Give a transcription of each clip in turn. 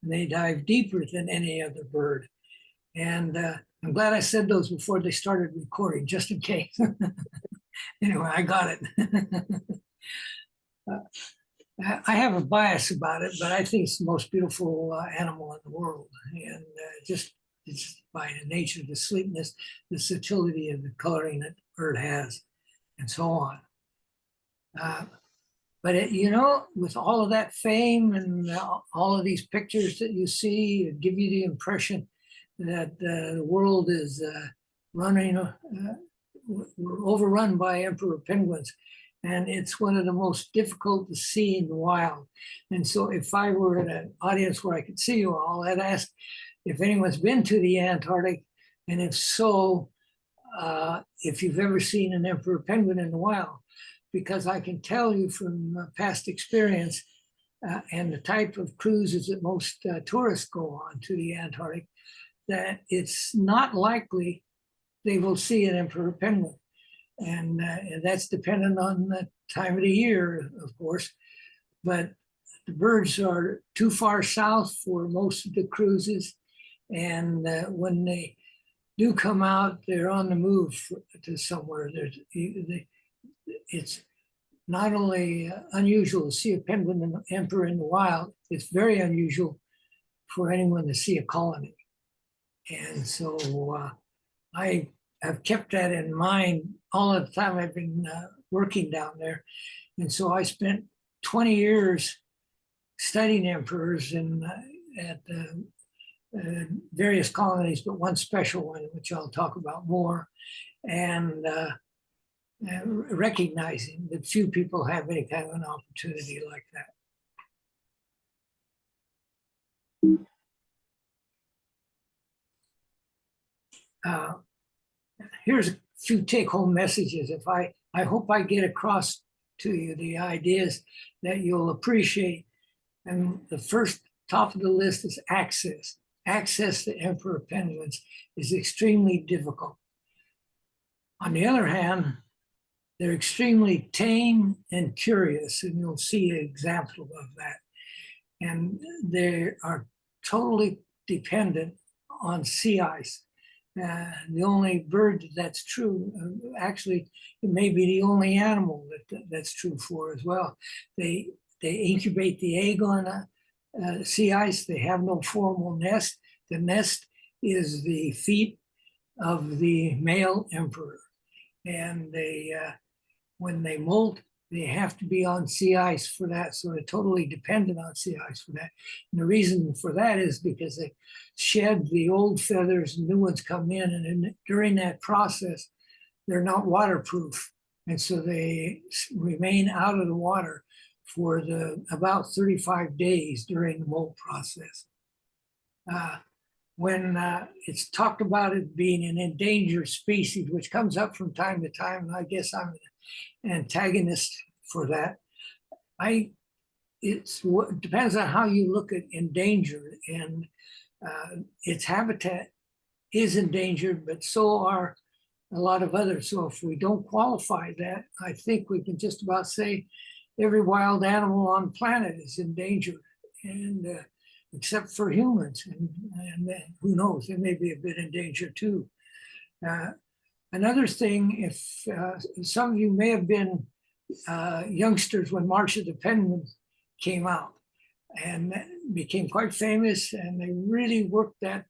and they dive deeper than any other bird. And I'm glad I said those before they started recording, just in case. Anyway, I got it. I have a bias about it, but I think it's the most beautiful animal in the world. And just it's by the nature of the sleekness, the subtlety of the coloring that the bird has, and so on. But with all of that fame and all of these pictures that you see, it give you the impression that the world is we're overrun by emperor penguins. And it's one of the most difficult to see in the wild. And so if I were in an audience where I could see you all, I'd ask if anyone's been to the Antarctic, and if so, if you've ever seen an emperor penguin in the wild, because I can tell you from past experience and the type of cruises that most tourists go on to the Antarctic, that it's not likely they will see an emperor penguin. And that's dependent on the time of the year, of course. But the birds are too far south for most of the cruises. And when they do come out, they're on the move to somewhere. It's not only unusual to see a penguin and emperor in the wild, it's very unusual for anyone to see a colony. And so I have kept that in mind all the time I've been working down there. And so I spent 20 years studying emperors at various colonies, but one special one, which I'll talk about more, and recognizing that few people have any kind of an opportunity like that. Here's a few take-home messages. I hope I get across to you the ideas that you'll appreciate. And the first top of the list is access. Access to emperor penguins is extremely difficult. On the other hand, they're extremely tame and curious, and you'll see an example of that. And they are totally dependent on sea ice. The only bird that's true, actually, it may be the only animal that's true for as well. They incubate the egg on sea ice. They have no formal nest. The nest is the feet of the male emperor. And when they molt, they have to be on sea ice for that. So they're totally dependent on sea ice for that. And the reason for that is because they shed the old feathers and new ones come in. And during that process, they're not waterproof. And so they remain out of the water for about 35 days during the molt process. When it's talked about it being an endangered species, which comes up from time to time, and I guess I'm an antagonist for that. It depends on how you look at endangered, and its habitat is endangered, but so are a lot of others. So if we don't qualify that, I think we can just about say every wild animal on the planet is endangered, and except for humans, and who knows, they may be a bit in danger too. Another thing, if some of you may have been youngsters when March of the Penguins came out and became quite famous, and they really worked that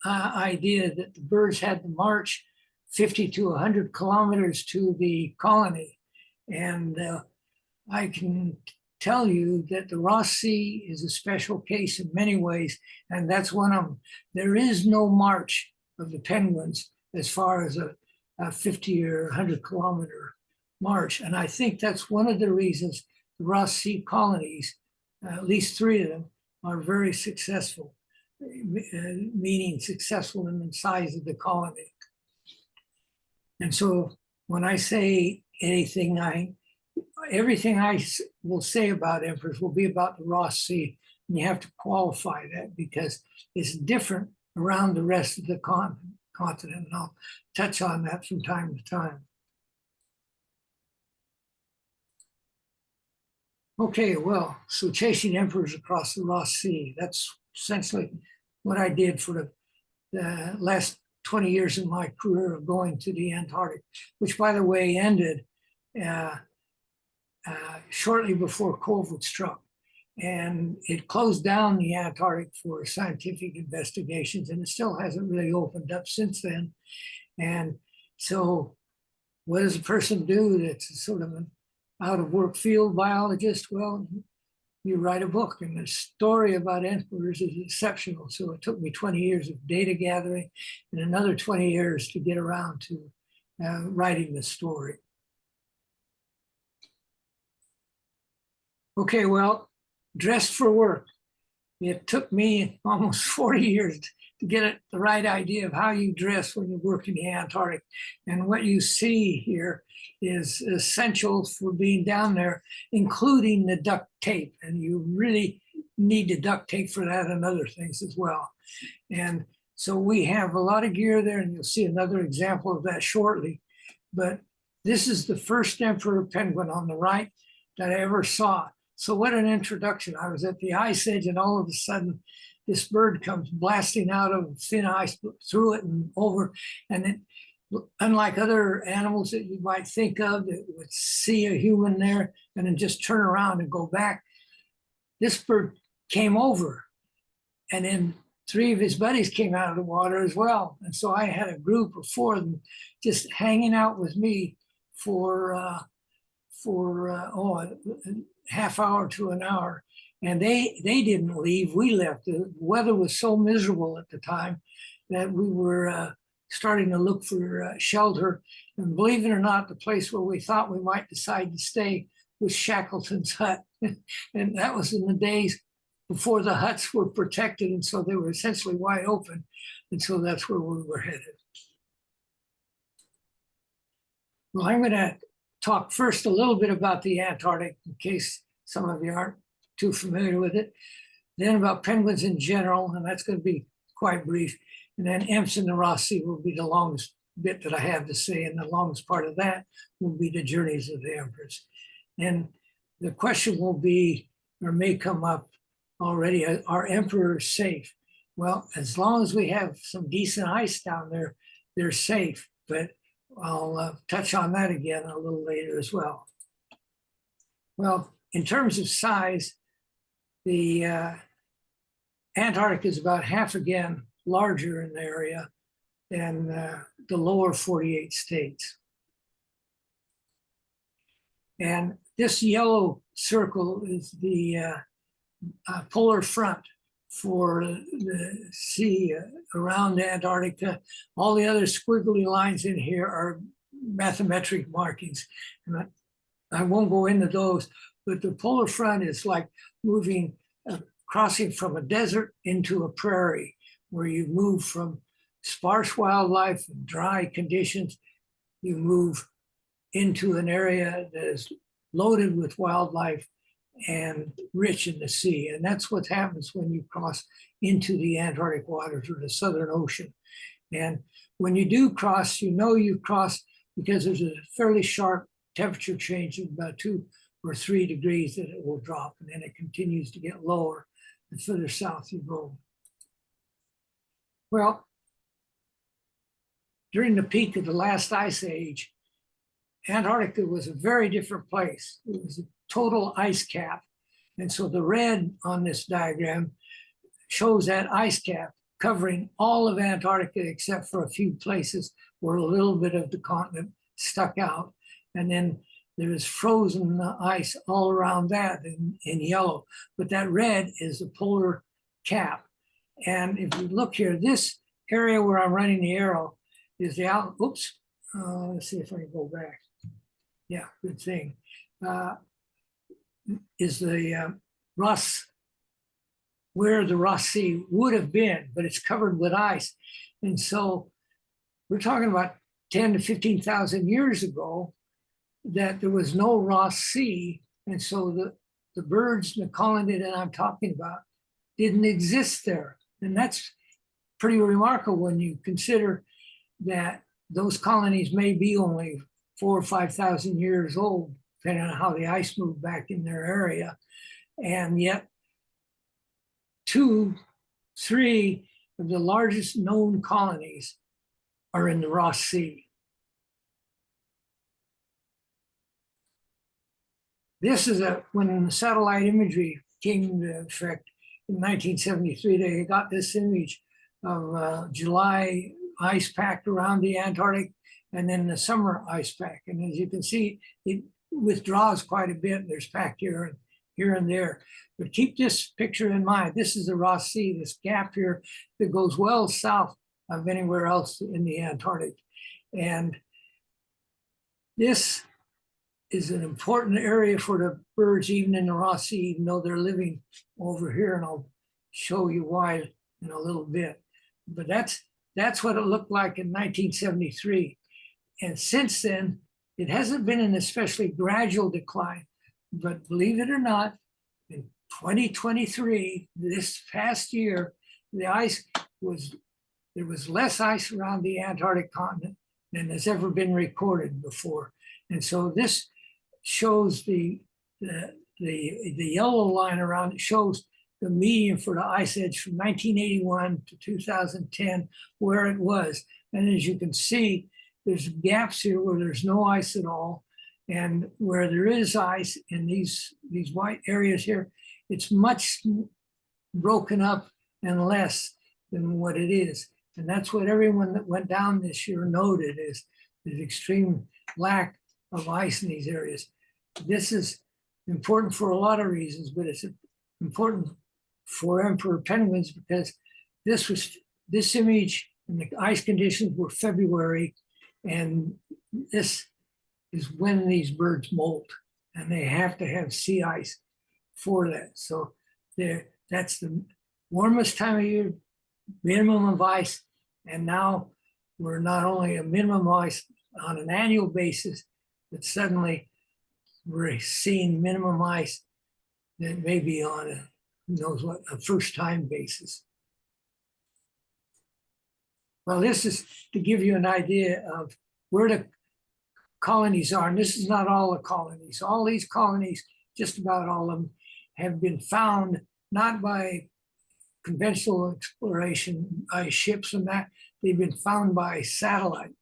idea that the birds had to march 50 to 100 kilometers to the colony. And I can tell you that the Ross Sea is a special case in many ways, and that's one of them. There is no march of the penguins as far as a 50 or 100 kilometer march. And I think that's one of the reasons the Ross Sea colonies, at least 3 of them, are very successful, meaning successful in the size of the colony. And so when I say anything, everything I will say about emperors will be about the Ross Sea. And you have to qualify that because it's different around the rest of the continent. And I'll touch on that from time to time. Okay, well, so chasing emperors across the Ross Sea, that's essentially what I did for the last 20 years of my career of going to the Antarctic, which by the way ended uh, shortly before COVID struck. And it closed down the Antarctic for scientific investigations, and it still hasn't really opened up since then. And so what does a person do that's sort of an out of work field biologist? Well, you write a book, and the story about emperors is exceptional. So it took me 20 years of data gathering and another 20 years to get around to writing the story. Okay, well, dressed for work. It took me almost 40 years to get the right idea of how you dress when you work in the Antarctic. And what you see here is essential for being down there, including the duct tape. And you really need the duct tape for that and other things as well. And so we have a lot of gear there, and you'll see another example of that shortly. But this is the first emperor penguin on the right that I ever saw. So what an introduction. I was at the ice edge, and all of a sudden this bird comes blasting out of thin ice through it and over. And it, unlike other animals that you might think of that would see a human there and then just turn around and go back, this bird came over, and then 3 of his buddies came out of the water as well. And so I had a group of 4 of them just hanging out with me for a half hour to an hour. And they didn't leave, we left. The weather was so miserable at the time that we were starting to look for shelter. And believe it or not, the place where we thought we might decide to stay was Shackleton's hut. And that was in the days before the huts were protected, and so they were essentially wide open. And so that's where we were headed. Well, I'm gonna talk first a little bit about the Antarctic in case some of you aren't too familiar with it. Then about penguins in general, and that's going to be quite brief. And then EMPS in the Ross Sea will be the longest bit that I have to say, and the longest part of that will be the journeys of the emperors. And the question will be, or may come up already, are emperors safe? Well, as long as we have some decent ice down there, they're safe. But I'll touch on that again a little later as well. Well, in terms of size, the Antarctic is about half again larger in the area than the lower 48 states. And this yellow circle is the polar front for the sea around Antarctica. All the other squiggly lines in here are bathymetric markings. And I won't go into those, but the polar front is like moving, crossing from a desert into a prairie, where you move from sparse wildlife and dry conditions, you move into an area that is loaded with wildlife and rich in the sea. And that's what happens when you cross into the Antarctic waters or the Southern Ocean. And when you do cross, you know you cross because there's a fairly sharp temperature change of about 2 or 3 degrees that it will drop, and then it continues to get lower the further south you go. Well, during the peak of the last ice age, Antarctica was a very different place. It was a total ice cap. And so the red on this diagram shows that ice cap covering all of Antarctica except for a few places where a little bit of the continent stuck out. And then there is frozen ice all around that in yellow. But that red is the polar cap. And if you look here, this area where I'm running the arrow is the out, oops, let's see if I can go back. Yeah, good thing. Is the Ross, where the Ross Sea would have been, but it's covered with ice. And so we're talking about 10 to 15,000 years ago that there was no Ross Sea. And so the birds in the colony that I'm talking about didn't exist there. And that's pretty remarkable when you consider that those colonies may be only 4,000 or 5,000 years old depending on how the ice moved back in their area. And yet 2, 3 of the largest known colonies are in the Ross Sea. This is when the satellite imagery came into effect in 1973. They got this image of July ice pack around the Antarctic and then the summer ice pack. And as you can see, it withdraws quite a bit. There's pack here and there. But keep this picture in mind. This is the Ross Sea, this gap here that goes well south of anywhere else in the Antarctic. And this is an important area for the birds, even in the Ross Sea, even though they're living over here. And I'll show you why in a little bit. But that's what it looked like in 1973. And since then, it hasn't been an especially gradual decline. But believe it or not, in 2023, this past year, there was less ice around the Antarctic continent than has ever been recorded before. And so this shows the yellow line around it shows the median for the ice edge from 1981 to 2010, where it was. And as you can see, there's gaps here where there's no ice at all. And where there is ice in these white areas here, it's much broken up and less than what it is. And that's what everyone that went down this year noted, is the extreme lack of ice in these areas. This is important for a lot of reasons, but it's important for emperor penguins because this image and the ice conditions were February, and this is when these birds molt, and they have to have sea ice for that. So that's the warmest time of year, minimum of ice, and now we're not only a minimum of ice on an annual basis, but suddenly we're seeing minimum ice that may be on a, who knows what, a first-time basis. Well, this is to give you an idea of where the colonies are, and this is not all the colonies. All these colonies, just about all of them, have been found not by conventional exploration by ships and that, they've been found by satellite.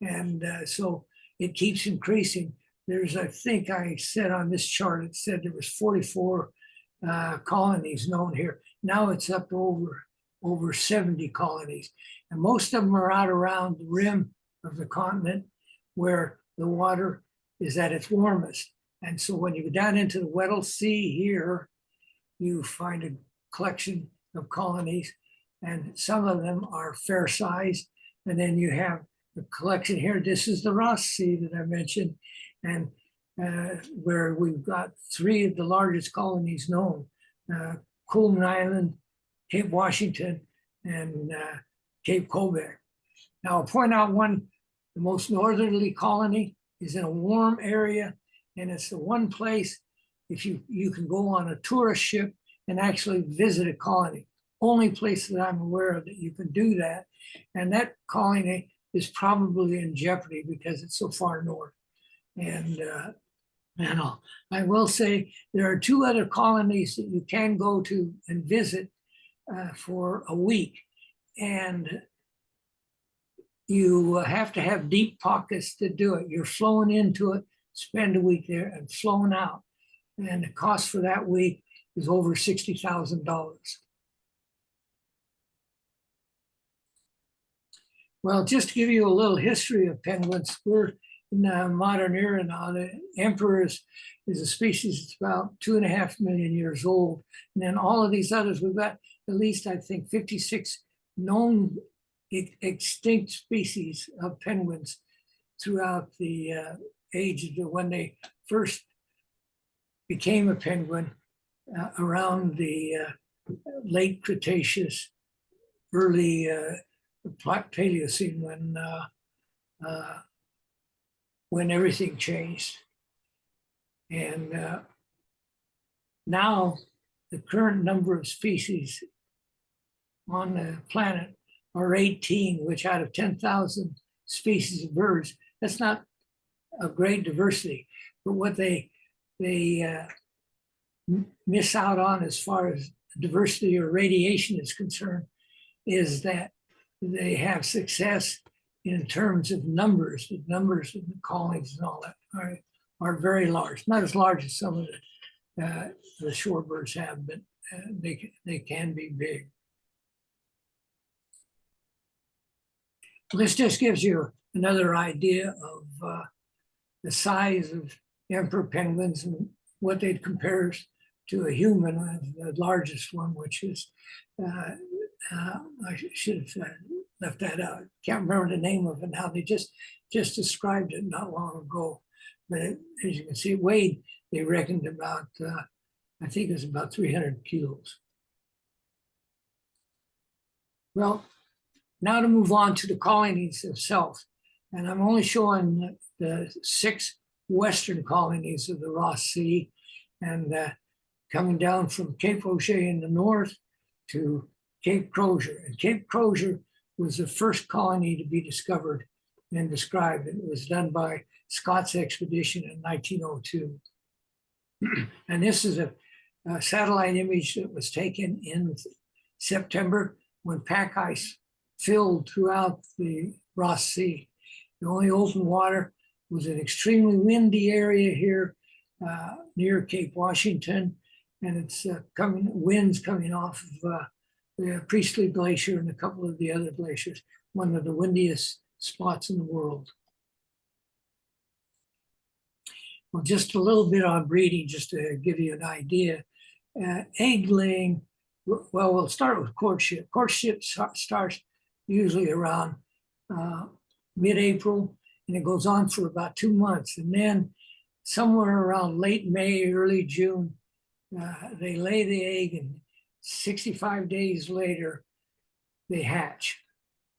And so it keeps increasing. There's, I think I said on this chart, it said there was 44 colonies known here. Now it's up to over 70 colonies. And most of them are out around the rim of the continent where the water is at its warmest. And so when you go down into the Weddell Sea here, you find a collection of colonies, and some of them are fair sized. And then you have the collection here. This is the Ross Sea that I mentioned, and where we've got 3 of the largest colonies known, Kooyman Island, Cape Washington, and Cape Quebec. Now I'll point out one, the most northerly colony is in a warm area, and it's the one place if you can go on a tourist ship and actually visit a colony. Only place that I'm aware of that you can do that. And that colony is probably in jeopardy because it's so far north. And I will say there are 2 other colonies that you can go to and visit for a week. And you have to have deep pockets to do it. You're flown into it, spend a week there, and flown out. And the cost for that week is over $60,000. Well, just to give you a little history of penguins, we're in the modern era now. The emperor is a species that's about 2.5 million years old. And then all of these others, we've got at least, I think, 56 known extinct species of penguins throughout the age of when they first became a penguin around the late Cretaceous, early Paleocene, when everything changed. And now the current number of species on the planet are 18, which out of 10,000 species of birds, that's not a great diversity. But what they miss out on as far as diversity or radiation is concerned is that they have success in terms of numbers. The numbers of the colonies and all that are very large. Not as large as some of the shorebirds have, but they can be big. This just gives you another idea of the size of emperor penguins and what they'd compare to a human, the largest one, which is, I should have left that out. Can't remember the name of it now. They just described it not long ago. But as you can see, it weighed, they reckoned about, I think it was about 300 kilos. Well, now to move on to the colonies themselves. And I'm only showing the 6 western colonies of the Ross Sea, and coming down from Cape O'Shea in the north to Cape Crozier. And Cape Crozier was the first colony to be discovered and described. It was done by Scott's expedition in 1902. And this is a satellite image that was taken in September when pack ice filled throughout the Ross Sea. The only open water was an extremely windy area here near Cape Washington, and it's winds coming off of the Priestley Glacier and a couple of the other glaciers, one of the windiest spots in the world. Well, just a little bit on breeding, just to give you an idea. Egg laying, well, we'll start with courtship. Courtship starts usually around mid-April, and it goes on for about 2 months. And then somewhere around late May, early June, they lay the egg, and 65 days later, they hatch.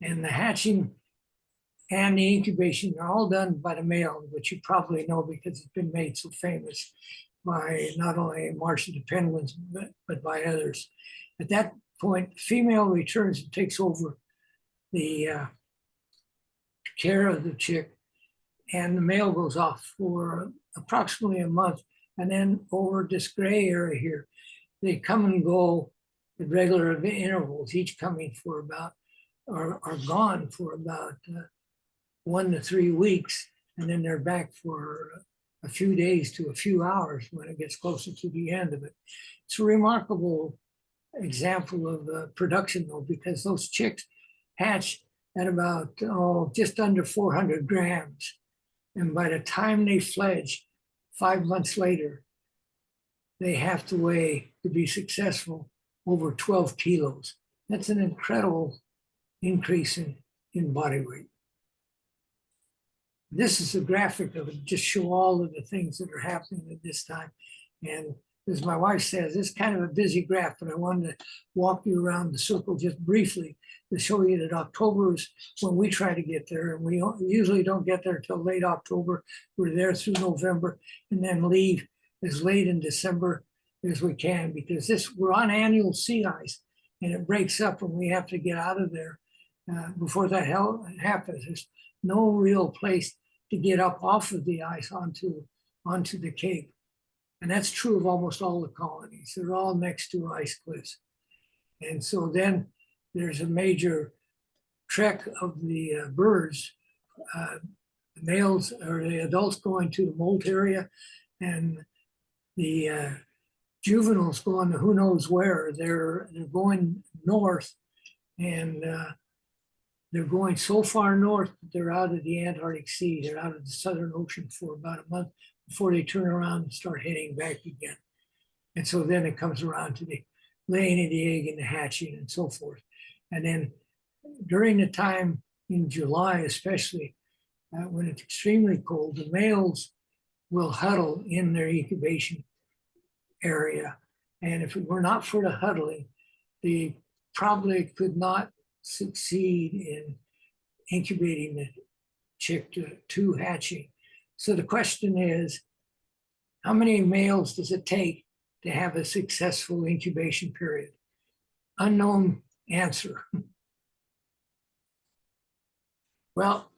And the hatching and the incubation are all done by the male, which you probably know because it's been made so famous by not only Marsh the penguins, but by others. At that point, female returns and takes over the care of the chick, and the male goes off for approximately a month. And then over this gray area here, they come and go at regular intervals, each coming for about, or are gone for about 1 to 3 weeks. And then they're back for a few days to a few hours when it gets closer to the end of it. It's a remarkable example of production though, because those chicks hatch at about, just under 400 grams. And by the time they fledge, 5 months later, they have to weigh, to be successful, over 12 kilos. That's an incredible increase in body weight. This is a graphic of it, just show all of the things that are happening at this time. And as my wife says, it's kind of a busy graph, but I wanted to walk you around the circle just briefly to show you that October is when we try to get there, and we usually don't get there till late October. We're there through November, and then leave as late in December as we can, because we're on annual sea ice, and it breaks up and we have to get out of there before that happens. There's no real place to get up off of the ice onto the Cape. And that's true of almost all the colonies. They're all next to ice cliffs. And so then there's a major trek of the birds, the males or the adults going to the molt area, and the juveniles going to who knows where. They're going north, and they're going so far north that they're out of the Antarctic Sea. They're out of the Southern Ocean for about a month before they turn around and start heading back again. And so then it comes around to the laying of the egg and the hatching and so forth. And then during the time in July, especially when it's extremely cold, the males will huddle in their incubation area. And if it were not for the huddling, they probably could not succeed in incubating the chick to hatching. So the question is, how many males does it take to have a successful incubation period? Unknown answer. Well,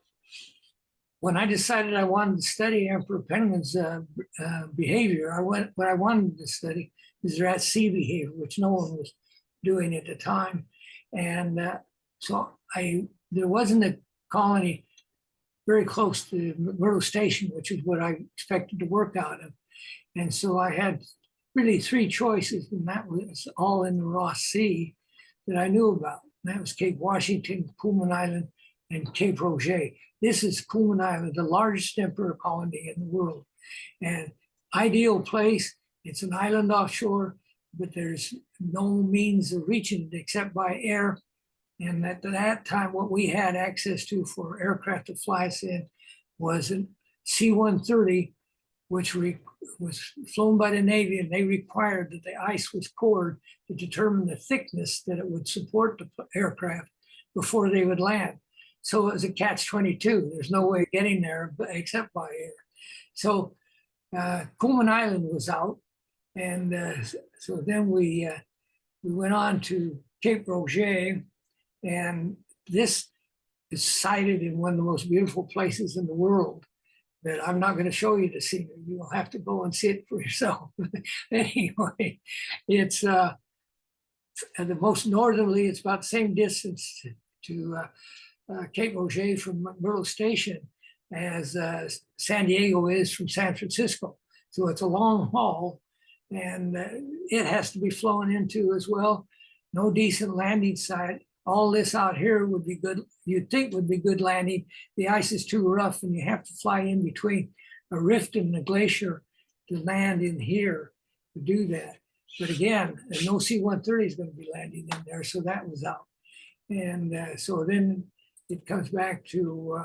when I decided I wanted to study emperor penguins' behavior, what I wanted to study is their at-sea behavior, which no one was doing at the time. And so there wasn't a colony very close to McMurdo Station, which is what I expected to work out of. And so I had really three choices, and that was all in the Ross Sea that I knew about. And that was Cape Washington, Kooyman Island, and Cape Roget. This is Kooyman Island, the largest emperor colony in the world. And ideal place, it's an island offshore, but there's no means of reaching it except by air. And at that time, what we had access to for aircraft to fly us in was a C-130, which was flown by the Navy, and they required that the ice was cored to determine the thickness that it would support the aircraft before they would land. So it was a catch-22. There's no way of getting there except by air. So Kooyman Island was out, and so then we went on to Cape Roget, and this is sited in one of the most beautiful places in the world that I'm not going to show you the scenery. You'll have to go and see it for yourself. Anyway, it's the most northerly. It's about the same distance to Cape Roget from McMurdo Station as San Diego is from San Francisco. So it's a long haul, and it has to be flown into as well. No decent landing site. All this out here would be good, you'd think would be good landing. The ice is too rough, and you have to fly in between a rift in the glacier to land in here to do that. But again, no C-130 is going to be landing in there, so that was out. And so then it comes back to,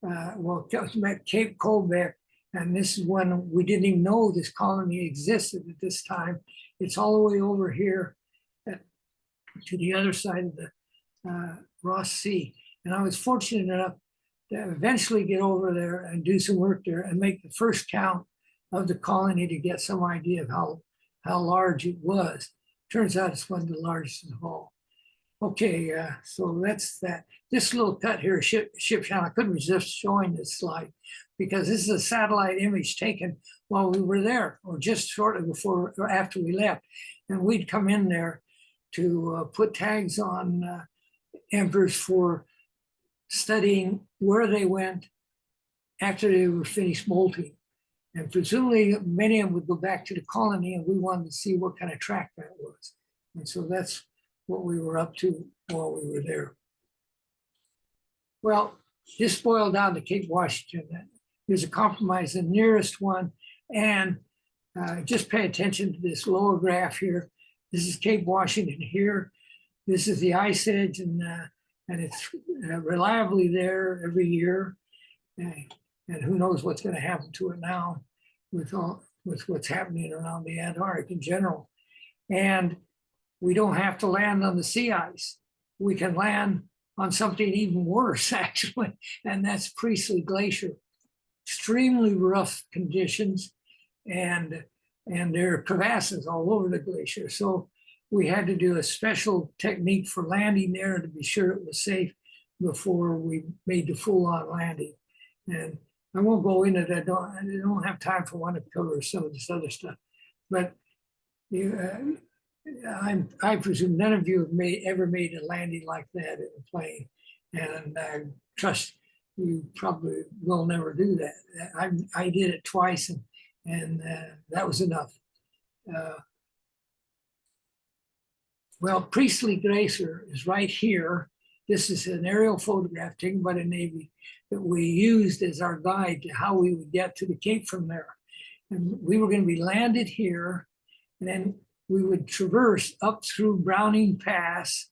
it comes back Cape Colbeck, and this is one we didn't even know this colony existed at this time. It's all the way over here to the other side of the Ross Sea. And I was fortunate enough to eventually get over there and do some work there and make the first count of the colony to get some idea of how large it was. Turns out it's one of the largest in the whole. Okay, so that's that. This little cut here, ship channel, I couldn't resist showing this slide because this is a satellite image taken while we were there, or just shortly before or after we left. And we'd come in there to put tags on emperors for studying where they went after they were finished molting. And presumably many of them would go back to the colony, and we wanted to see what kind of track that was. And so that's what we were up to while we were there. Well, this boiled down to Cape Washington. There's a compromise, the nearest one. And just pay attention to this lower graph here. This is Cape Washington here. This is the ice edge, and it's reliably there every year. And who knows what's going to happen to it now with what's happening around the Antarctic in general. And we don't have to land on the sea ice. We can land on something even worse, actually, and that's Priestley Glacier. Extremely rough conditions, and there are crevasses all over the glacier. So we had to do a special technique for landing there to be sure it was safe before we made the full-on landing. And I won't go into that. I don't have time for one to cover some of this other stuff. But I presume none of you have ever made a landing like that in a plane. And I trust you probably will never do that. I did it twice, and that was enough. Well, Priestley Glacier is right here. This is an aerial photograph taken by the Navy that we used as our guide to how we would get to the Cape from there. And we were going to be landed here, and then we would traverse up through Browning Pass,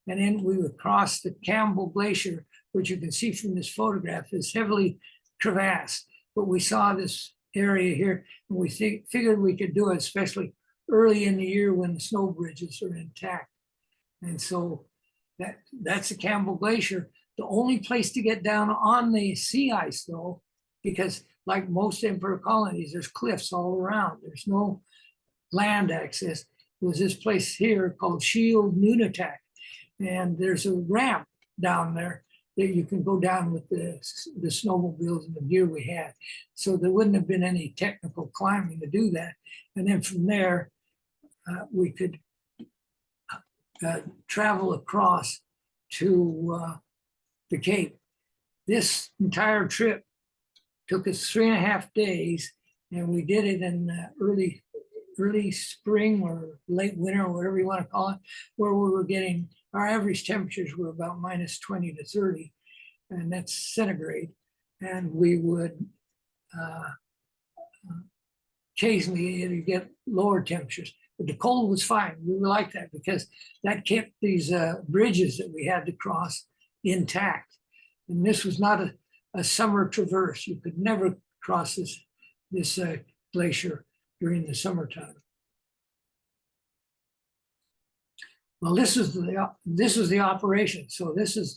and then we would cross the Campbell Glacier, which you can see from this photograph is heavily crevassed. But we saw this area here, and we figured we could do it, especially early in the year when the snow bridges are intact. And so that's the Campbell Glacier. The only place to get down on the sea ice, though, because like most emperor colonies, there's cliffs all around. There's no land access. Was this place here called Shield Nunatak. And there's a ramp down there that you can go down with the snowmobiles and the gear we had. So there wouldn't have been any technical climbing to do that. And then from there, we could travel across to the Cape. This entire trip took us 3.5 days, and we did it in early spring or late winter, or whatever you want to call it, where we were getting, our average temperatures were about -20 to 30, and that's centigrade. And we would occasionally get lower temperatures, but the cold was fine. We were like that because that kept these bridges that we had to cross intact. And this was not a summer traverse. You could never cross this glacier during the summertime. Well, this was the operation. So this is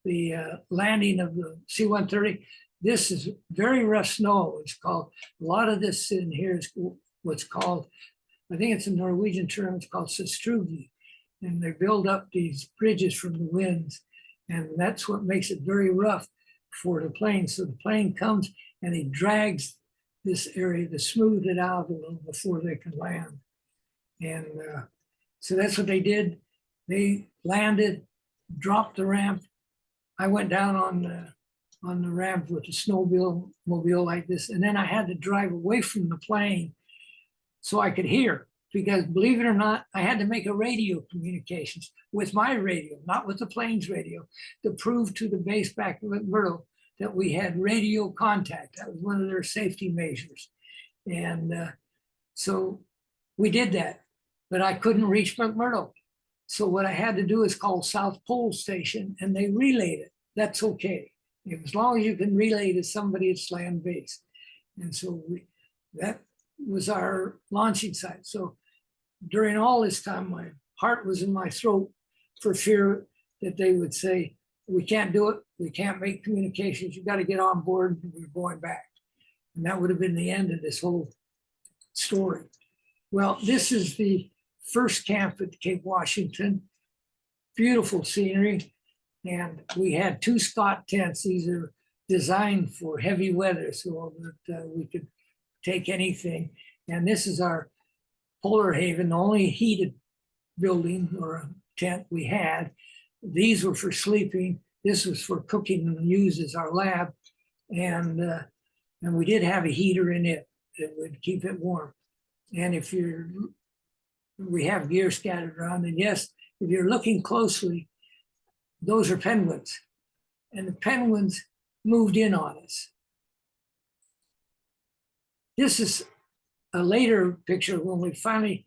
the landing of the C-130. This is very rough snow. It's called, a lot of this in here is what's called, I think it's a Norwegian term, it's called sastrugi. And they build up these bridges from the winds. And that's what makes it very rough for the plane. So the plane comes and he drags this area to smooth it out a little before they can land. And so that's what they did. They landed, dropped the ramp. I went down on the ramp with the snowmobile like this. And then I had to drive away from the plane so I could hear. Because believe it or not, I had to make a radio communications with my radio, not with the plane's radio, to prove to the base back at McMurdo that we had radio contact. That was one of their safety measures. And so we did that, but I couldn't reach McMurdo. So what I had to do is call South Pole Station, and they relayed it. That's okay. As long as you can relay to somebody at land base. And so that was our launching site. So during all this time, my heart was in my throat for fear that they would say, we can't do it. We can't make communications. You got to get on board. We're going back. And that would have been the end of this whole story. Well, this is the first camp at Cape Washington. Beautiful scenery. And we had 2 Scott tents. These are designed for heavy weather so that we could take anything. And this is our Polar Haven, the only heated building or tent we had. These were for sleeping. This was for cooking and used as our lab. And we did have a heater in it that would keep it warm. And we have gear scattered around. And yes, if you're looking closely, those are penguins. And the penguins moved in on us. This is a later picture when we finally,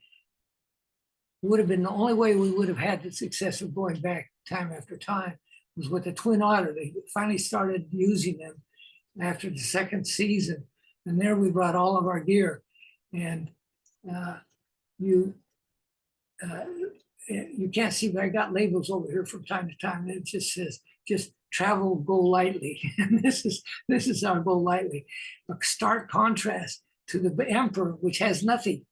would have been the only way we would have had the success of going back time after time was with the Twin Otter. They finally started using them after the 2nd season. And there we brought all of our gear. And you can't see, but I got labels over here from time to time. And it just says, just travel, go lightly. And this is our go lightly. A stark contrast to the Emperor, which has nothing,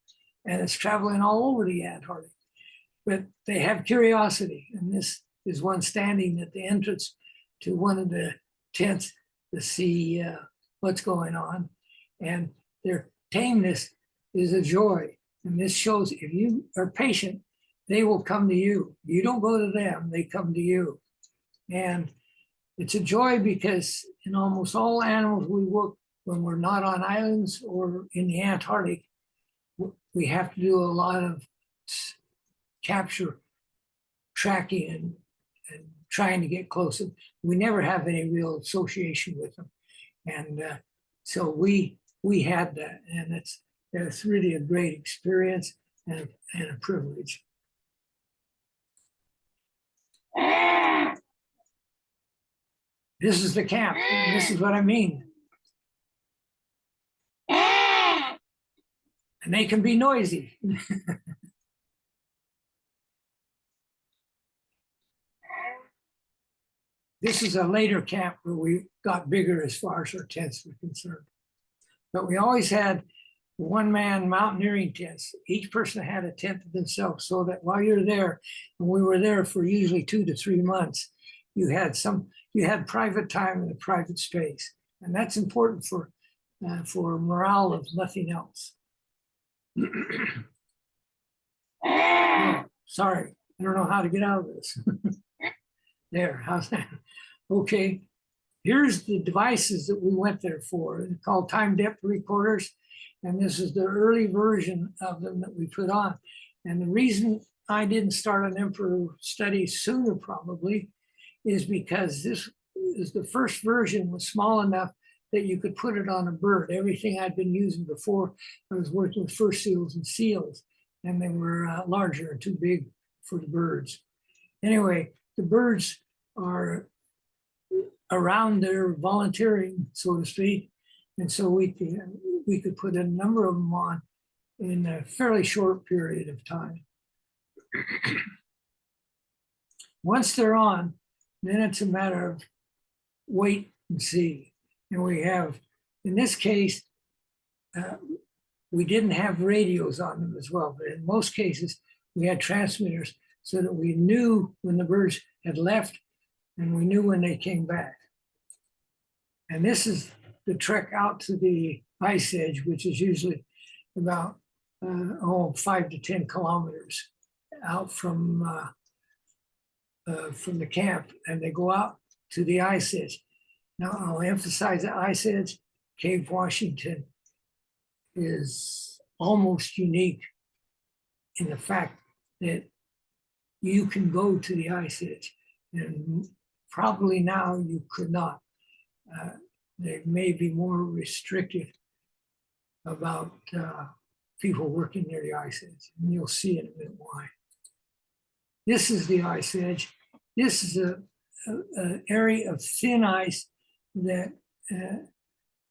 and it's traveling all over the Antarctic. But they have curiosity, and this is one standing at the entrance to one of the tents to see what's going on. And their tameness is a joy. And this shows if you are patient, they will come to you. You don't go to them, they come to you. And it's a joy because in almost all animals we work, when we're not on islands or in the Antarctic, we have to do a lot of capture, tracking, and trying to get close. We never have any real association with them. And so we had that, and it's really a great experience and a privilege. This is the camp, and this is what I mean. And they can be noisy. This is a later camp where we got bigger as far as our tents were concerned. But we always had one-man mountaineering tents. Each person had a tent to themselves so that while you're there, and we were there for usually 2 to 3 months, you had private time and a private space. And that's important for morale, if nothing else. Oh, sorry, I don't know how to get out of this. There, how's that? Okay, here's the devices that we went there for. They're called time depth recorders. And this is the early version of them that we put on. And the reason I didn't start an emperor study sooner probably is because this is the first version was small enough that you could put it on a bird. Everything I'd been using before, I was working with fur seals and seals, and they were larger and too big for the birds. Anyway, the birds are around their volunteering, so to speak. And so we could put a number of them on in a fairly short period of time. Once they're on, then it's a matter of wait and see. And we have, in this case, we didn't have radios on them as well, but in most cases, we had transmitters so that we knew when the birds had left and we knew when they came back. And this is the trek out to the ice edge, which is usually about 5 to 10 kilometers out from the camp, and they go out to the ice edge. Now, I'll emphasize the ice edge. Cape Washington is almost unique in the fact that you can go to the ice edge, and probably now you could not. They may be more restrictive about people working near the ice edge, and you'll see in a minute why. This is the ice edge. This is an area of thin ice that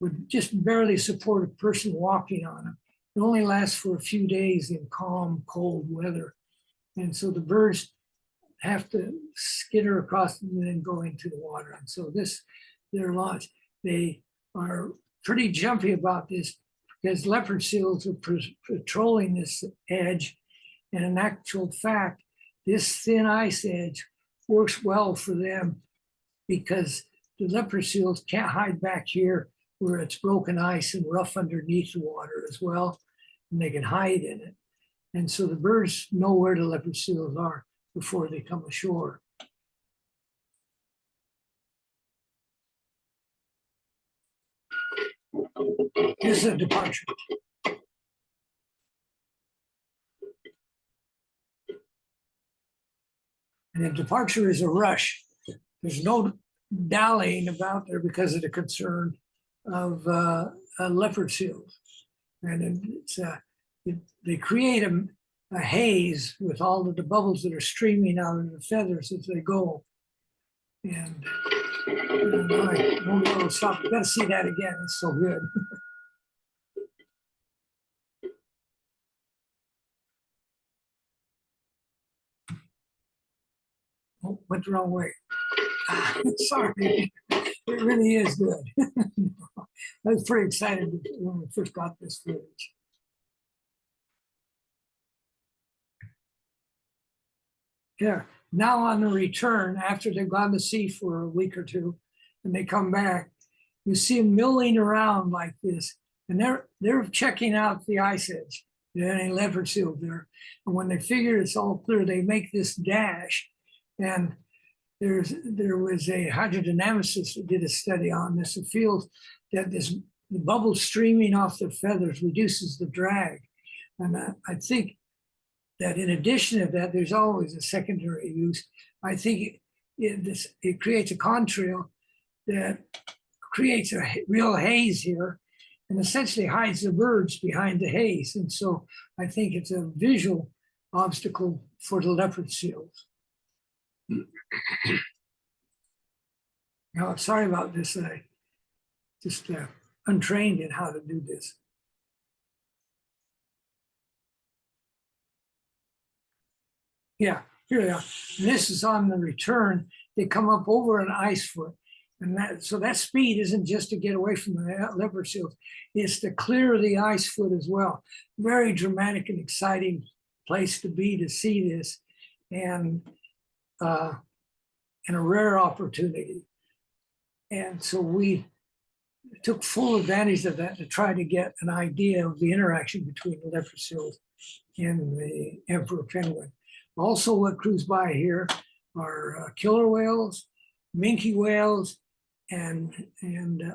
would just barely support a person walking on it. It only lasts for a few days in calm, cold weather. And so the birds have to skitter across and then go into the water. And so their launch, they are pretty jumpy about this because leopard seals are patrolling this edge. And in actual fact, this thin ice edge works well for them because the leopard seals can't hide back here where it's broken ice and rough underneath the water as well, and they can hide in it. And so the birds know where the leopard seals are before they come ashore. This is a departure. And a departure is a rush. There's no dallying about there because of the concern of leopard seals. And they create a haze with all of the bubbles that are streaming out of the feathers as they go. And I won't be able to stop. You gotta see that again. It's so good. Oh, went the wrong way. Sorry. It really is good. I was pretty excited when we first got this footage. Yeah, now on the return, after they've gone to sea for a week or two, and they come back, you see them milling around like this, and they're checking out the ice edge. There are any leopard seals there, and when they figure it's all clear, they make this dash. And there was a hydrodynamicist that did a study on this. It feels that the bubbles streaming off their feathers reduces the drag, and I think that in addition to that, there's always a secondary use. I think it creates a contrail that creates a real haze here and essentially hides the birds behind the haze. And so I think it's a visual obstacle for the leopard seals. Now, sorry about this. I just untrained in how to do this. Yeah, here they are. And this is on the return. They come up over an ice foot. And so that speed isn't just to get away from the leopard seals, it's to clear the ice foot as well. Very dramatic and exciting place to be to see this. And and a rare opportunity. And so we took full advantage of that to try to get an idea of the interaction between the leopard seals and the emperor penguin. Also, what cruise by here are killer whales, minke whales, and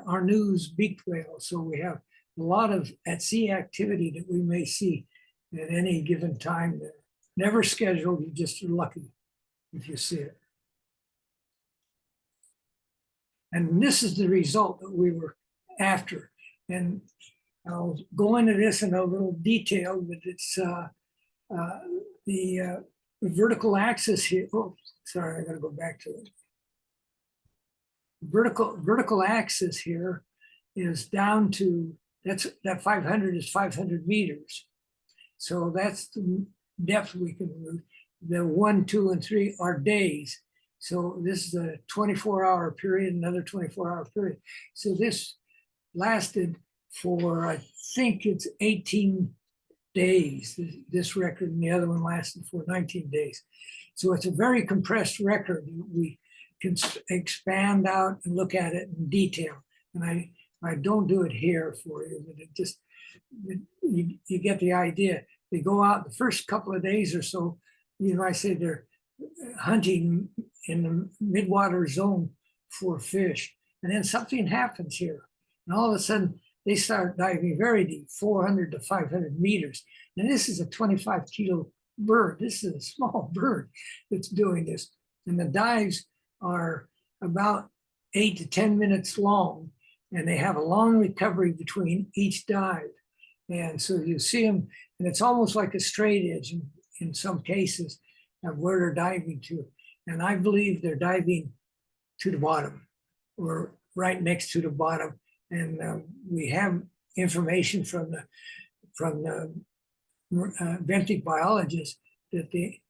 Arnou's beaked whales. So we have a lot of at-sea activity that we may see at any given time there. Never scheduled, you just are lucky if you see it. And this is the result that we were after. And I'll go into this in a little detail, but it's the vertical axis here. Oh, sorry, I gotta go back to it. Vertical axis here is down to, that 500 is 500 meters. So that's the depth we can move. The 1, 2, and 3 are days. So this is a 24-hour period, another 24-hour period. So this lasted for, I think it's 18 days, this record, and the other one lasted for 19 days. So it's a very compressed record. We can expand out and look at it in detail. And I don't do it here for you, but it just, you get the idea. They go out the first couple of days or so, you know, I say they're hunting in the midwater zone for fish. And then something happens here. And all of a sudden, they start diving very deep, 400 to 500 meters. And this is a 25-kilo bird. This is a small bird that's doing this. And the dives are about 8 to 10 minutes long, and they have a long recovery between each dive. And so you see them, and it's almost like a straight edge in some cases of where they're diving to. And I believe they're diving to the bottom or right next to the bottom. And we have information from the benthic biologists that the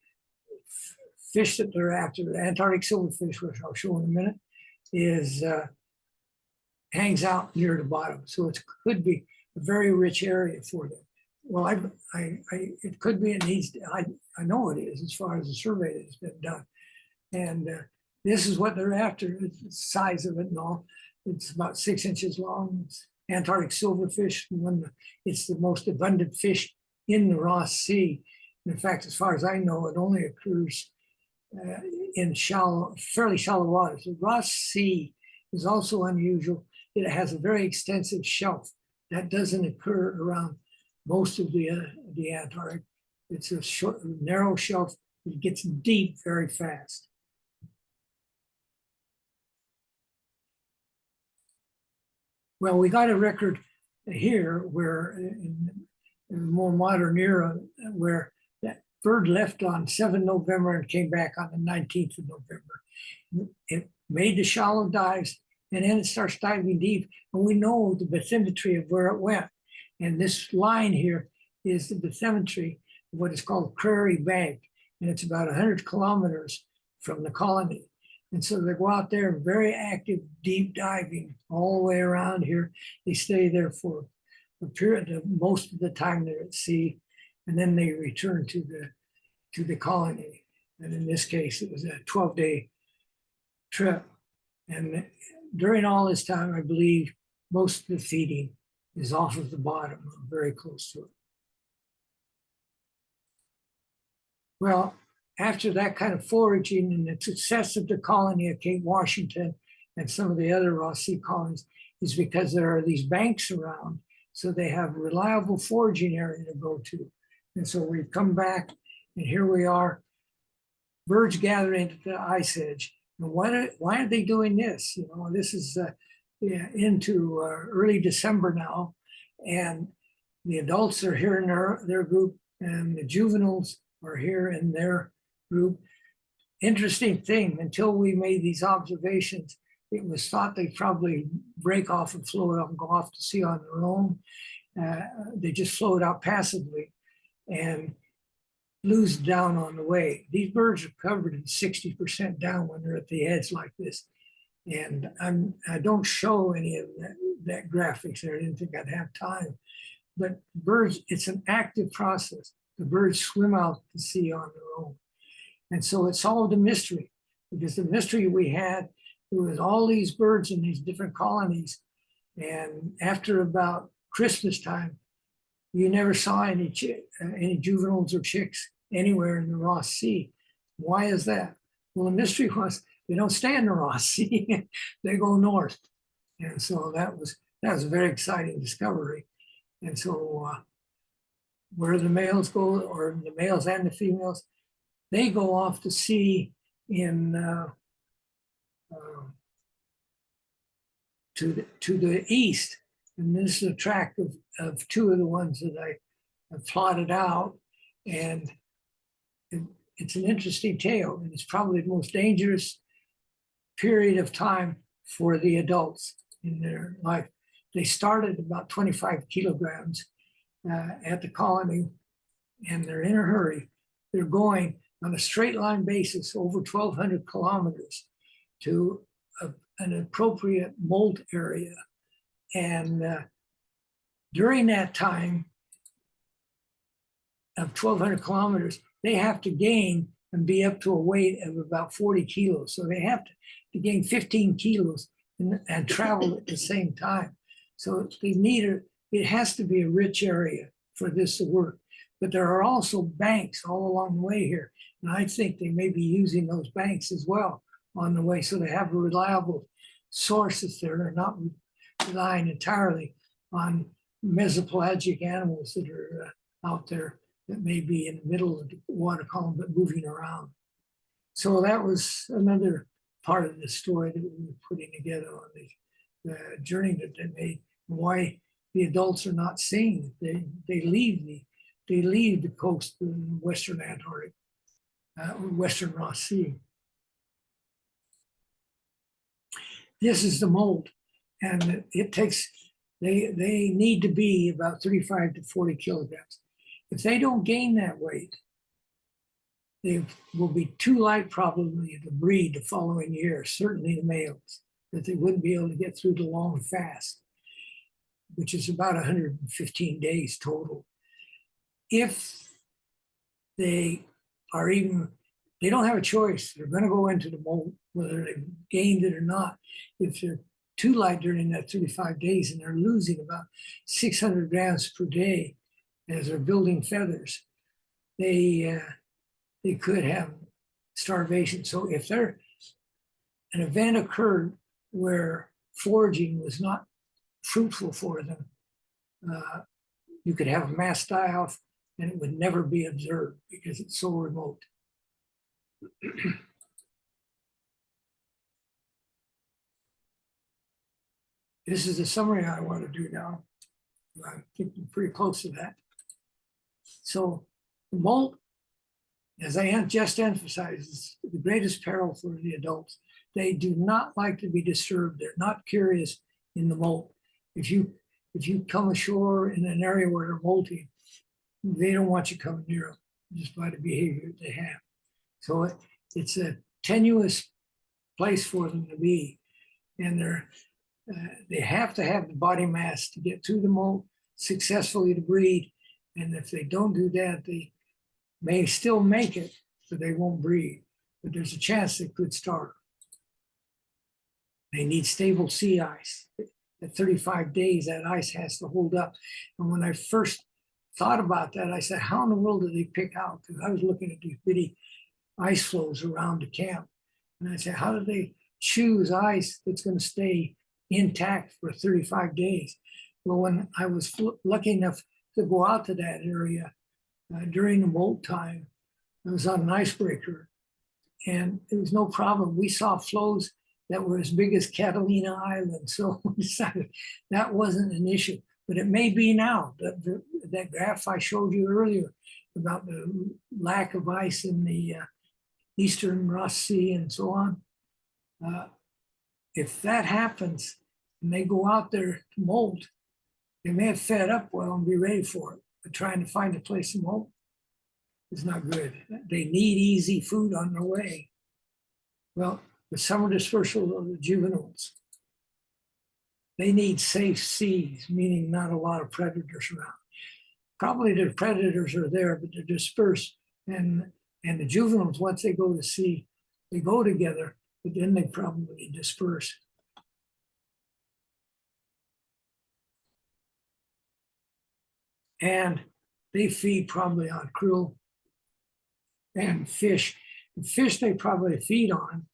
fish that they're after, the Antarctic silverfish, which I'll show in a minute, is hangs out near the bottom. So it could be a very rich area for them. Well, it could be, it needs, I know it is as far as the survey that has been done. And this is what they're after, the size of it and all. It's about 6 inches long. It's Antarctic silverfish. It's the most abundant fish in the Ross Sea. In fact, as far as I know, it only occurs in fairly shallow waters. The Ross Sea is also unusual. It has a very extensive shelf that doesn't occur around most of the Antarctic. It's a short, narrow shelf. It gets deep very fast. Well, we got a record here where in a more modern era where that bird left on 7 November and came back on the 19th of November. It made the shallow dives, and then it starts diving deep, and we know the bathymetry of where it went. And this line here is the bathymetry of what is called Prairie Bank, and it's about 100 kilometers from the colony. And so they go out there, very active, deep diving all the way around here. They stay there for a period of most of the time they're at sea, and then they return to the colony. And in this case, it was a 12-day trip. And during all this time, I believe most of the feeding is off of the bottom, or very close to it. Well, after that kind of foraging and the success of the colony at Cape Washington and some of the other Ross Sea colonies is because there are these banks around, so they have a reliable foraging area to go to. And so we come back, and here we are, birds gathering at the ice edge. And why are they doing this? You know, this is into early December now, and the adults are here in their group, and the juveniles are here in their group. Interesting thing, until we made these observations, it was thought they'd probably break off and float up and go off to sea on their own. They just float out passively and lose down on the way. These birds are covered in 60% down when they're at the edge like this. And I don't show any of that graphics there. I didn't think I'd have time. But birds, it's an active process. The birds swim out to sea on their own. And so it solved a mystery. because the mystery we had, there was all these birds in these different colonies. And after about Christmas time, you never saw any juveniles or chicks anywhere in the Ross Sea. Why is that? Well, the mystery was they don't stay in the Ross Sea, they go north. And so that was a very exciting discovery. And so where the males go, or the males and the females, they go off to sea in to the east. And this is a track of two of the ones that I have plotted out. And it's an interesting tale, and it's probably the most dangerous period of time for the adults in their life. They started about 25 kilograms at the colony, and they're in a hurry. They're going on a straight line basis over 1,200 kilometers to an appropriate molt area. And during that time of 1,200 kilometers, they have to gain and be up to a weight of about 40 kilos. So they have to gain 15 kilos and travel at the same time. So they need it has to be a rich area for this to work. But there are also banks all along the way here. And I think they may be using those banks as well on the way. So they have reliable sources there. They're not relying entirely on mesopelagic animals that are out there that may be in the middle of the water column but moving around. So that was another part of the story that we were putting together on the journey that they made, and why the adults are not seen. They leave the coast in Western Antarctic, Western Ross Sea. This is the molt, and it takes, they need to be about 35 to 40 kilograms. If they don't gain that weight, they will be too light probably to breed the following year, certainly the males, that they wouldn't be able to get through the long fast, which is about 115 days total. If they are they don't have a choice. They're going to go into the molt, whether they've gained it or not. If they're too light during that 35 days and they're losing about 600 grams per day as they're building feathers, they could have starvation. So if an event occurred where foraging was not fruitful for them, you could have a mass die-off and it would never be observed because it's so remote. This is the summary I want to do now. I think I'm pretty close to that. So the molt, as I just emphasized, is the greatest peril for the adults. They do not like to be disturbed. They're not curious in the molt. If you come ashore in an area where they're molting, they don't want you coming near them just by the behavior they have. So it's a tenuous place for them to be, and they have to have the body mass to get through the molt successfully to breed. And if they don't do that, they may still make it, but they won't breed. But there's a chance they could starve. They need stable sea ice. At 35 days, that ice has to hold up. And when I first thought about that, I said, how in the world do they pick out? Because I was looking at these bitty ice floes around the camp. And I said, how do they choose ice that's going to stay intact for 35 days? Well, when I was lucky enough to go out to that area during the molt time, I was on an icebreaker, and it was no problem. We saw floes that were as big as Catalina Island. So we decided that wasn't an issue, but it may be now. That graph I showed you earlier about the lack of ice in the Eastern Ross Sea and so on. If that happens and they go out there to molt, they may have fed up well and be ready for it, but trying to find a place to molt is not good. They need easy food on their way. Well, the summer dispersal of the juveniles, they need safe seas, meaning not a lot of predators around. Probably the predators are there, but they're dispersed. And the juveniles, once they go to sea, they go together, but then they probably disperse. And they feed probably on krill and fish. The fish they probably feed on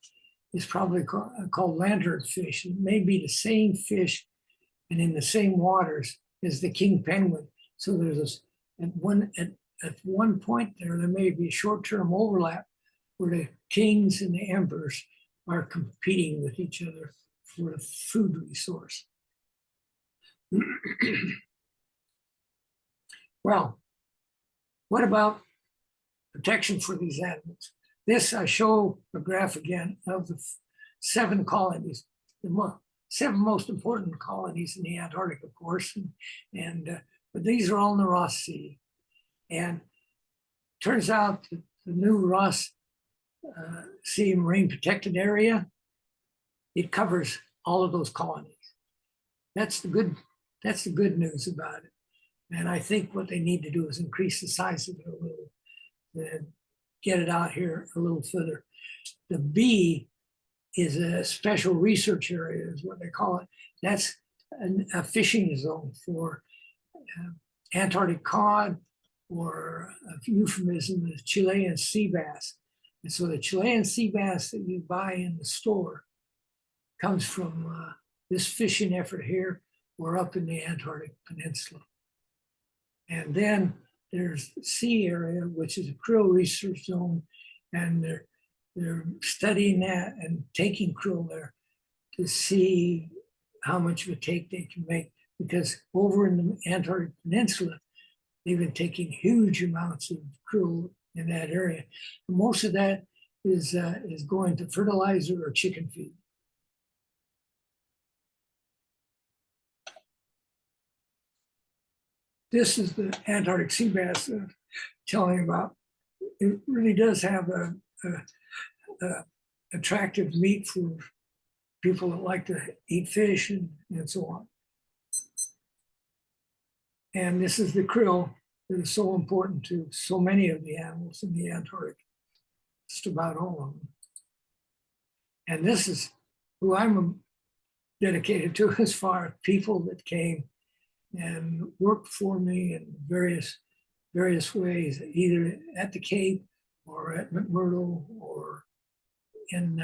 is probably called lantern fish. It may be the same fish and in the same waters as the king penguin. So there's this, at one point there may be a short-term overlap where the kings and the emperors are competing with each other for a food resource. Well, what about protection for these animals? This, I show a graph again of the 7 colonies, the 7 most important colonies in the Antarctic, of course, but these are all in the Ross Sea. And turns out that the new Ross Sea Marine Protected Area, it covers all of those colonies. That's the good news about it. And I think what they need to do is increase the size of it a little and get it out here a little further. The B is a special research area, is what they call it. That's a fishing zone for Antarctic cod, or a euphemism, the Chilean sea bass. And so the Chilean sea bass that you buy in the store comes from this fishing effort here or up in the Antarctic Peninsula. And then there's the sea area, which is a krill research zone, and they're studying that and taking krill there to see how much of a take they can make. Because over in the Antarctic Peninsula, they've been taking huge amounts of krill in that area. Most of that is going to fertilizer or chicken feed. This is the Antarctic sea bass telling about. It really does have a attractive meat for people that like to eat fish and so on. And this is the krill that is so important to so many of the animals in the Antarctic, just about all of them. And this is who I'm dedicated to as far as people that came and worked for me in various ways, either at the Cape or at McMurdo or in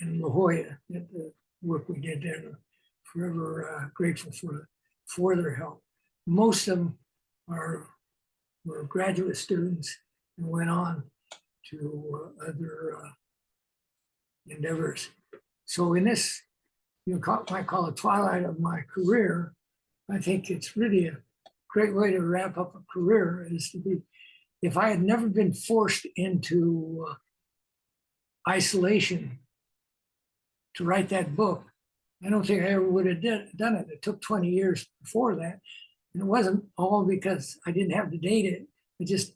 La Jolla, at the work we did there. Forever grateful for their help. Most of them were graduate students and went on to other endeavors. So in this, you might call it twilight of my career, I think it's really a great way to wrap up a career is to be, if I had never been forced into isolation to write that book, I don't think I ever would have done it. It took 20 years before that. And it wasn't all because I didn't have the data. It just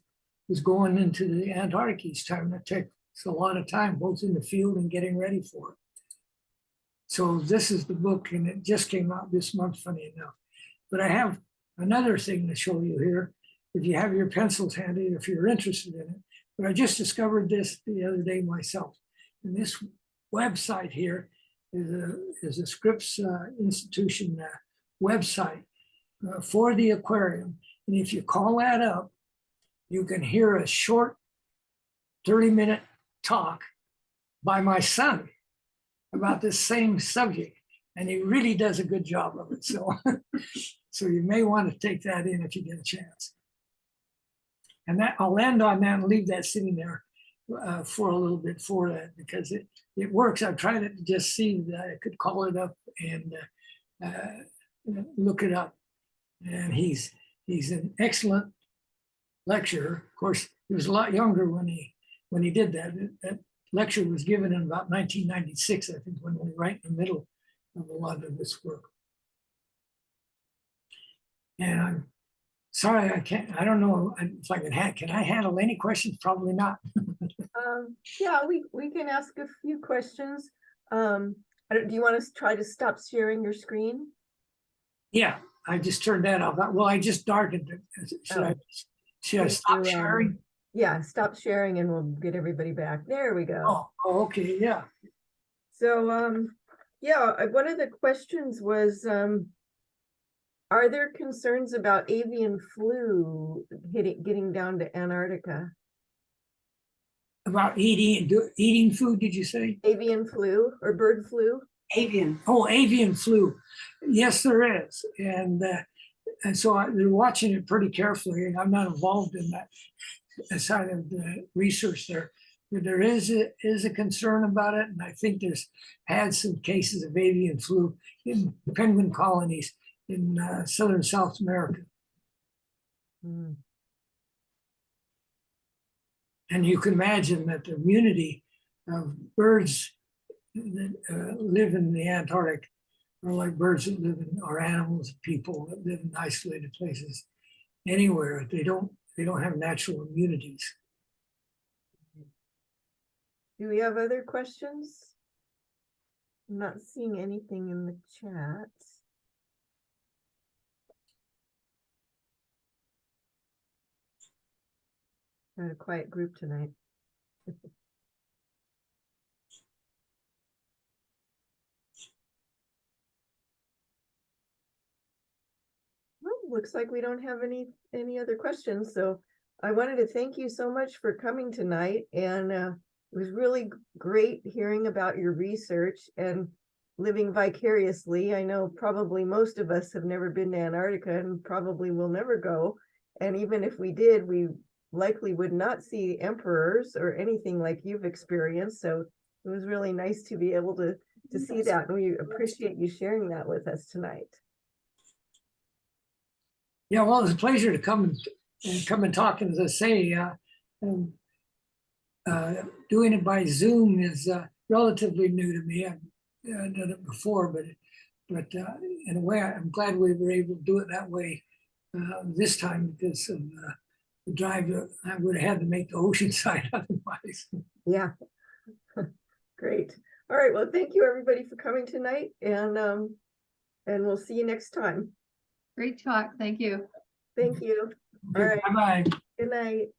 was going into the Antarctic each time. That takes a lot of time, both in the field and getting ready for it. So this is the book, and it just came out this month, funny enough. But I have another thing to show you here, if you have your pencils handy, if you're interested in it. But I just discovered this the other day myself. And this website here is a Scripps Institution website for the aquarium. And if you call that up, you can hear a short 30-minute talk by my son about this same subject. And he really does a good job of it. So, so you may want to take that in if you get a chance. And that I'll end on that and leave that sitting there for a little bit for that, because it works. I've tried it to just see that I could call it up and look it up. And he's an excellent lecturer. Of course, he was a lot younger when he did that. That lecture was given in about 1996, I think, when we were right in the middle of a lot of this work. And I'm sorry, I don't know if I can I handle any questions? Probably not. Yeah, we can ask a few questions. Do you want to try to stop sharing your screen? Yeah, I just turned that off. Well, I just darkened it. Should I stop sharing? Yeah, stop sharing and we'll get everybody back. There we go. Oh, okay, yeah. So, yeah, one of the questions was, are there concerns about avian flu getting down to Antarctica? About eating food, did you say? Avian flu or bird flu? Avian. Oh, avian flu. Yes, there is. And so they're watching it pretty carefully, and I'm not involved in that side of the research there. But there is a concern about it, and I think there's had some cases of avian flu in penguin colonies in southern South America. Hmm. And you can imagine that the immunity of birds that live in the Antarctic are like birds that live in, or animals, people that live in isolated places anywhere. They don't have natural immunities. Do we have other questions? I'm not seeing anything in the chat. Got a quiet group tonight. Well, looks like we don't have any other questions, so I wanted to thank you so much for coming tonight, and it was really great hearing about your research and living vicariously. I know probably most of us have never been to Antarctica and probably will never go, and even if we did, we likely would not see emperors or anything like you've experienced, so it was really nice to be able to see that, and we appreciate you sharing that with us tonight. Yeah, well, it's a pleasure to come and talk. And as I say, doing it by Zoom is relatively new to me. I've done it before, but in a way, I'm glad we were able to do it that way this time because of the drive that I would have had to make the ocean side otherwise. Yeah, great. All right, well, thank you everybody for coming tonight, and we'll see you next time. Great talk. Thank you. Thank you. All right, Bye-bye. good night.